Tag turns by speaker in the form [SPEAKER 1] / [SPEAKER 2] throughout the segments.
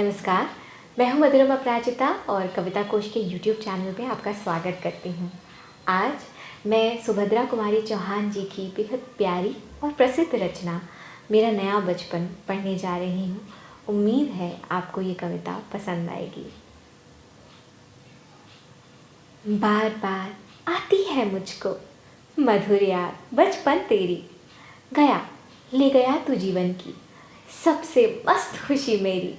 [SPEAKER 1] नमस्कार, मैं हूं मधुरमा अपराजिता और कविता कोश के यूट्यूब चैनल पे आपका स्वागत करती हूं। आज मैं सुभद्रा कुमारी चौहान जी की बेहद प्यारी और प्रसिद्ध रचना मेरा नया बचपन पढ़ने जा रही हूं। उम्मीद है आपको ये कविता पसंद आएगी। बार बार आती है मुझको मधुर याद बचपन तेरी, गया ले गया तू जीवन की सबसे मस्त खुशी मेरी।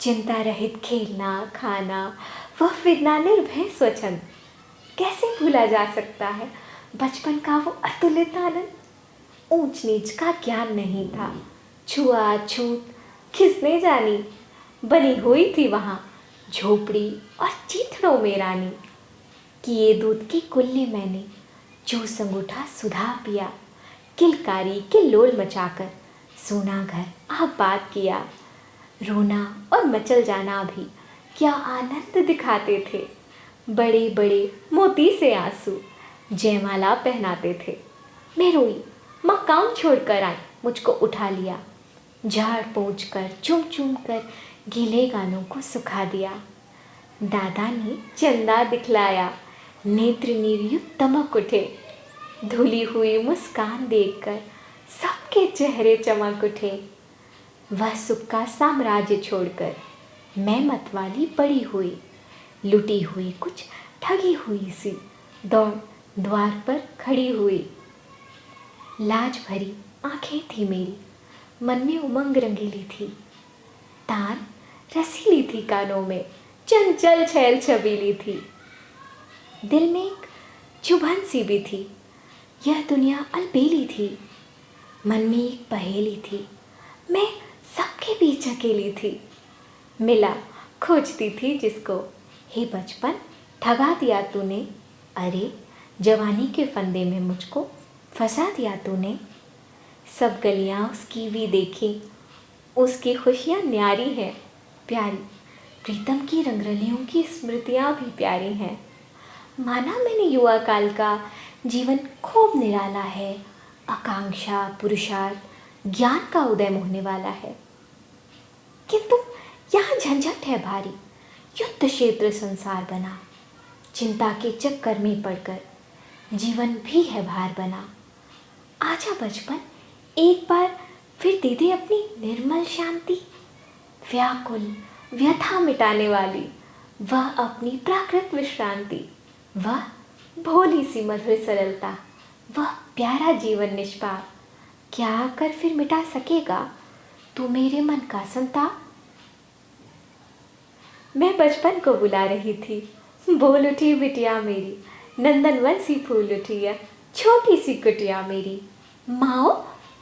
[SPEAKER 1] चिंता रहित खेलना खाना वह फिरना निर्भय स्वच्छंद, कैसे भूला जा सकता है बचपन का वो अतुलित आनंद। ऊंच नीच का ज्ञान नहीं था, छुआछूत किसने जानी, बनी हुई थी वहाँ झोपड़ी और चीथड़ों में रानी। किए दूध की कुल्ले मैंने जो संगूठा सुधा पिया, किलकारी किल्लोल मचाकर सोना घर आबाद किया। रोना और मचल जाना भी क्या आनंद दिखाते थे, बड़े बड़े मोती से आंसू जयमाला पहनाते थे। मैं रोई, माँ काम छोड़कर आई, मुझको उठा लिया, झाड़ पोंछ कर चूम चूम कर गीले गानों को सुखा दिया। दादा ने चंदा दिखलाया, नेत्र निर्युक्त तमक उठे, धुली हुई मुस्कान देखकर सबके चेहरे चमक उठे। वह सुख का साम्राज्य छोड़कर मैं मतवाली पड़ी हुई, लुटी हुई कुछ ठगी हुई सी दौड़ द्वार पर खड़ी हुई। लाज भरी आंखें थी मेरी, मन में उमंग रंगीली थी, तान रसीली थी कानों में, चंचल छैल छबीली थी। दिल में एक चुभन सी भी थी, यह दुनिया अलबेली थी। मन में एक पहेली थी, मैं सबके बीच अकेली थी। मिला खोजती थी जिसको, हे बचपन ठगा दिया तूने, अरे जवानी के फंदे में मुझको फंसा दिया तूने। सब गलियां उसकी भी देखी, उसकी खुशियाँ न्यारी हैं प्यारी, प्रीतम की रंगरलियों की स्मृतियाँ भी प्यारी हैं। माना मैंने युवा काल का जीवन खूब निराला है, आकांक्षा पुरुषार्थ ज्ञान का उदय होने वाला है। किंतु यहाँ झंझट है भारी, युद्ध क्षेत्र संसार बना, चिंता के चक्कर में पड़कर जीवन भी है भार बना। आजा बचपन एक बार फिर दे दे अपनी निर्मल शांति, व्याकुल व्यथा मिटाने वाली वह अपनी प्राकृत विश्रांति। वह भोली सी मधुर सरलता, वह प्यारा जीवन निष्पाप, क्या आकर फिर मिटा सकेगा तू मेरे मन का संताप। मैं बचपन को बुला रही थी, बोल उठी बिटिया मेरी, नंदनवन सी फूल उठी है छोटी सी कुटिया मेरी। माओ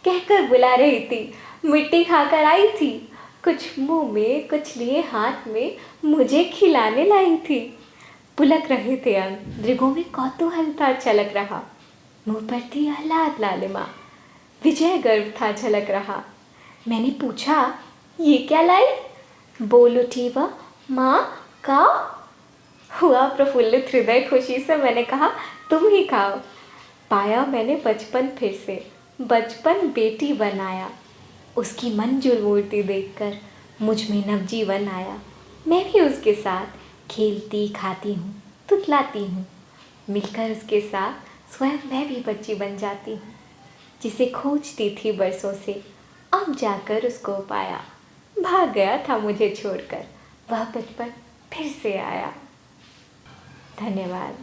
[SPEAKER 1] कहकर बुला रही थी, मिट्टी खाकर आई थी, कुछ मुंह में कुछ लिए हाथ में मुझे खिलाने लाई थी। पुलक रहे थे अंग, दृगों में कौतूहल था छलक रहा, मुंह पर थी आह्लाद लालिमा, विजय गर्व था झलक रहा। मैंने पूछा ये क्या लाई, बोल उठी वह माँ खाओ। हुआ प्रफुल्लित हृदय खुशी से, मैंने कहा तुम ही खाओ। पाया मैंने बचपन फिर से, बचपन बेटी बनाया, उसकी मंजुल मूर्ति देखकर मुझ में नवजीवन आया। मैं भी उसके साथ खेलती खाती हूँ तुतलाती हूँ, मिलकर उसके साथ स्वयं मैं भी बच्ची बन जाती हूँ। जिसे खोजती थी बरसों से अब जाकर उसको पाया, भाग गया था मुझे छोड़कर वह बचपन फिर से आया। धन्यवाद।